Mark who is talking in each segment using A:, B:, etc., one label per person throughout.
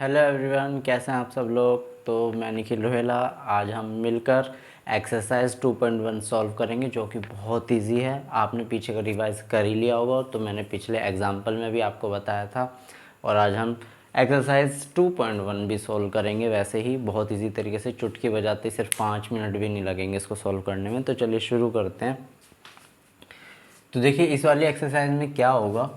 A: Hello everyone, कैसे हैं आप सब लोग। तो मैं निखिल रोहेला। आज हम मिलकर एक्सरसाइज 2.1 सॉल्व करेंगे, जो कि बहुत इजी है। आपने पीछे का रिवाइज कर ही लिया होगा, तो मैंने पिछले एग्जाम्पल में भी आपको बताया था। और आज हम एक्सरसाइज 2.1 भी सॉल्व करेंगे, वैसे ही बहुत इजी तरीके से, चुटकी बजाते सिर्फ 5 मिनट भी नहीं लगेंगे इसको सॉल्व करने में। तो चलिए शुरू करते हैं। तो देखिए, इस वाली एक्सरसाइज में क्या होगा,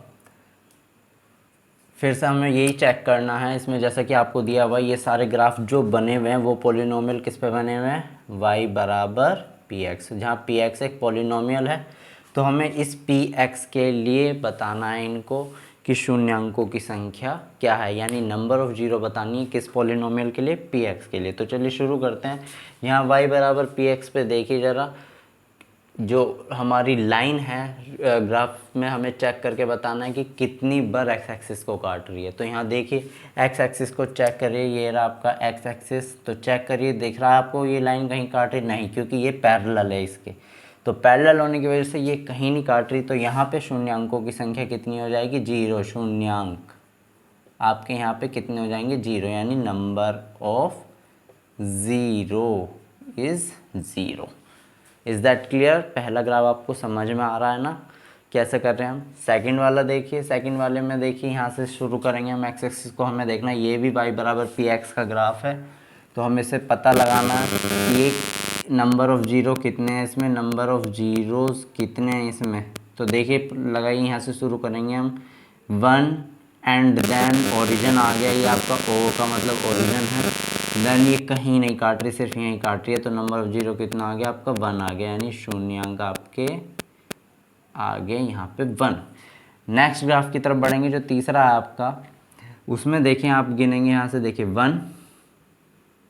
A: फिर से हमें यही चेक करना है। इसमें जैसा कि आपको दिया हुआ ये सारे ग्राफ जो बने हुए हैं वो पॉलिनोमियल किस पे बने हुए हैं, y बराबर पी एक्स, जहाँ पी एक्स एक पॉलिनोमियल है। तो हमें इस पी एक्स के लिए बताना है इनको कि शून्यांकों की संख्या क्या है, यानी नंबर ऑफ जीरो बतानी है किस पॉलिनोमियल के लिए, पी एक्स के लिए। तो चलिए शुरू करते हैं। यहाँ y बराबर पी एक्स पे देखिए ज़रा, जो हमारी लाइन है ग्राफ में हमें चेक करके बताना है कि कितनी बार एक्स एक्सिस को काट रही है। तो यहाँ देखिए, एक्स एक्सिस को चेक करिए, ये रहा आपका एक्स एक्सिस। तो चेक करिए, दिख रहा है आपको ये लाइन कहीं काट रही? नहीं, क्योंकि ये पैरेलल है इसके। तो पैरेलल होने की वजह से ये कहीं नहीं काट रही। तो यहाँ पे शून्यांकों की संख्या कितनी हो जाएगी, जीरो। शून्यांक आपके यहाँ पे कितने हो जाएंगे, जीरो, यानी number of zero is zero. Is that clear? पहला ग्राफ आपको समझ में आ रहा है ना कैसे कर रहे हैं हम। सेकंड वाला देखिए, सेकंड वाले में देखिए, यहाँ से शुरू करेंगे हम। एक्स एक्सिस को हमें देखना है, ये भी y बराबर पी एक्स का ग्राफ है। तो हमें इसे पता लगाना है कि एक नंबर ऑफ़ ज़ीरो कितने हैं इसमें, नंबर ऑफ़ ज़ीरोज़ कितने हैं इसमें। तो देखिए लगाइए, यहाँ से शुरू करेंगे हम। 1 एंड देन ओरिजिन आ गया, ये आपका ओ का मतलब ओरिजिन है। देन ये कहीं नहीं काट रही, सिर्फ यहीं काट रही है। तो नंबर ऑफ जीरो कितना आ गया आपका, 1 आ गया, यानी शून्यांक आपके आ गए यहाँ पे 1। नेक्स्ट ग्राफ की तरफ बढ़ेंगे, जो तीसरा है आपका, उसमें देखिए आप गिनेंगे यहाँ से, देखिए 1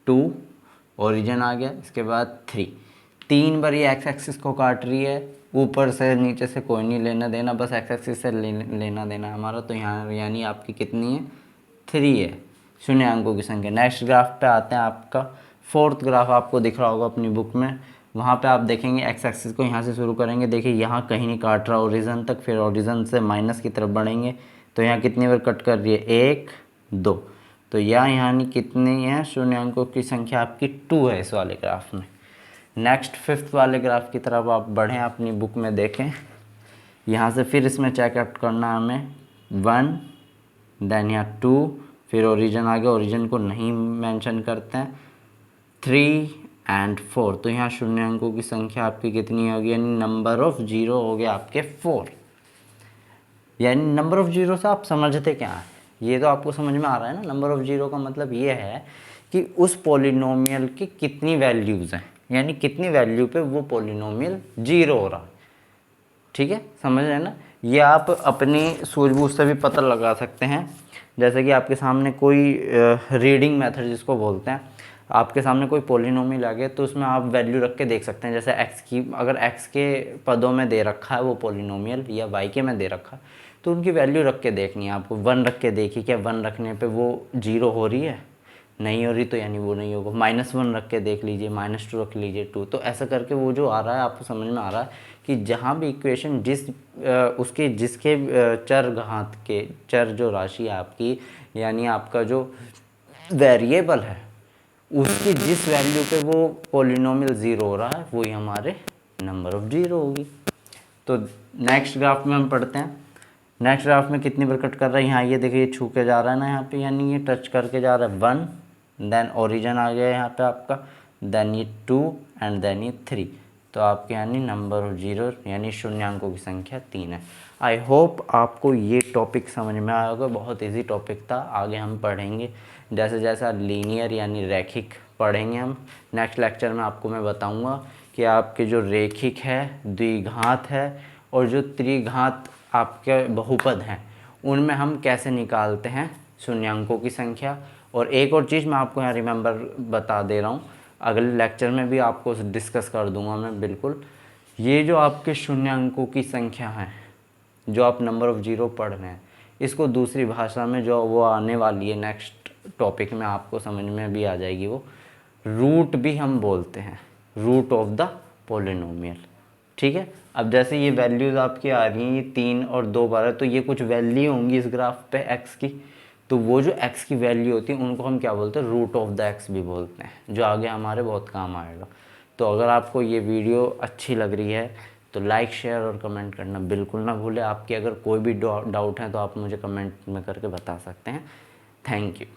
A: 2 ओरिजिन आ गया, इसके बाद 3। 3 बार ये एक्स एक्सिस को काट रही है, ऊपर से नीचे से कोई नहीं लेना देना, बस एक्स एक्सिस से लेना देना है हमारा। तो यहाँ यानी आपकी कितनी है, 3 है शून्यांकों की संख्या। नेक्स्ट ग्राफ पे आते हैं, आपका फोर्थ ग्राफ आपको दिख रहा होगा अपनी बुक में। वहाँ पे आप देखेंगे एक्स एक्सिस को यहाँ से शुरू करेंगे, देखिए यहाँ कहीं नहीं काट रहा ओरिजिन तक, फिर ओरिजिन से माइनस की तरफ बढ़ेंगे। तो यहाँ कितनी बार कट कर रही है, 1 2। तो यानी कितनी है, शून्यांकों की संख्या आपकी 2 है इस वाले ग्राफ में। नेक्स्ट फिफ्थ वाले ग्राफ की तरफ आप बढ़ें, अपनी बुक में देखें। यहाँ से फिर इसमें चेकआउट करना हमें, 1 देन यहाँ 2, फिर ओरिजिन आ गया, ओरिजिन को नहीं मेंशन करते हैं, 3 एंड 4। तो यहाँ शून्यांकों की संख्या आपकी कितनी होगी, यानी नंबर ऑफ जीरो हो गया आपके 4। यानी नंबर ऑफ जीरो से आप समझते क्या है, ये तो आपको समझ में आ रहा है ना। नंबर ऑफ जीरो का मतलब ये है कि उस पॉलिनोमियल की कितनी वैल्यूज़ हैं, यानी कितनी वैल्यू पे वो पॉलिनोमियल जीरो हो रहा है। ठीक है, समझ रहे हैं ना। ये आप अपनी सूझबूझ से भी पता लगा सकते हैं। जैसे कि आपके सामने कोई रीडिंग मेथड जिसको बोलते हैं, आपके सामने कोई पॉलिनोमियल आ गया, तो उसमें आप वैल्यू रख के देख सकते हैं। जैसे एक्स की, अगर एक्स के पदों में दे रखा है वो पॉलिनोमियल, या वाई के में दे रखा है, तो उनकी वैल्यू रख के देखनी है आपको। 1 रख के देखिए, क्या 1 रखने पे वो जीरो हो रही है, नहीं हो रही, तो यानी वो नहीं होगा। -1 रख के देख लीजिए, -2 रख लीजिए, 2। तो ऐसा करके वो जो आ रहा है आपको समझ में आ रहा है कि जहाँ भी इक्वेशन उसके जिसके चर घात के, चर जो राशि है आपकी, यानी आपका जो वेरिएबल है, उसकी जिस वैल्यू पे वो पॉलिनोमियल ज़ीरो हो रहा है, वही हमारे नंबर ऑफ जीरो होगी। तो नेक्स्ट ग्राफ में हम पढ़ते हैं। नेक्स्ट ग्राफ में कितनी बार कट कर रहा है, यहाँ ये देखिए, ये छू के जा रहा है ना यहाँ पे, यानी ये टच करके जा रहा है 1, देन ओरिजिन आ गया यहाँ पे आपका, देन ये 2 एंड देन ये 3। तो आपके यानी नंबर ऑफ जीरो, यानी शून्यांकों की संख्या 3 है। आई होप आपको ये टॉपिक समझ में आया होगा, बहुत इजी टॉपिक था। आगे हम पढ़ेंगे जैसे जैसा लीनियर यानी रैखिक पढ़ेंगे हम। नेक्स्ट लेक्चर में आपको मैं बताऊंगा कि आपके जो रेखिक है, द्विघात है, और जो त्रिघात आपके बहुपद हैं, उनमें हम कैसे निकालते हैं शून्यांकों की संख्या। और एक और चीज़ मैं आपको यहाँ रिमेंबर बता दे रहा हूँ, अगले लेक्चर में भी आपको डिस्कस कर दूंगा मैं बिल्कुल। ये जो आपके शून्यांकों की संख्या है, जो आप नंबर ऑफ़ जीरो पढ़ रहे हैं, इसको दूसरी भाषा में जो वो आने वाली है नेक्स्ट टॉपिक में, आपको समझ में भी आ जाएगी, वो रूट भी हम बोलते हैं, रूट ऑफ द पॉलिनोमियल। ठीक है, अब जैसे ये वैल्यूज़ आपकी आ रही हैं, ये 3 और 2 12, तो ये कुछ वैल्यू होंगी इस ग्राफ पे एक्स की। तो वो जो x की वैल्यू होती है उनको हम क्या बोलते हैं, रूट ऑफ द x भी बोलते हैं, जो आगे हमारे बहुत काम आएगा। तो अगर आपको ये वीडियो अच्छी लग रही है तो लाइक शेयर और कमेंट करना बिल्कुल ना भूलें। आपके अगर कोई भी डाउट है तो आप मुझे कमेंट में करके बता सकते हैं। Thank you.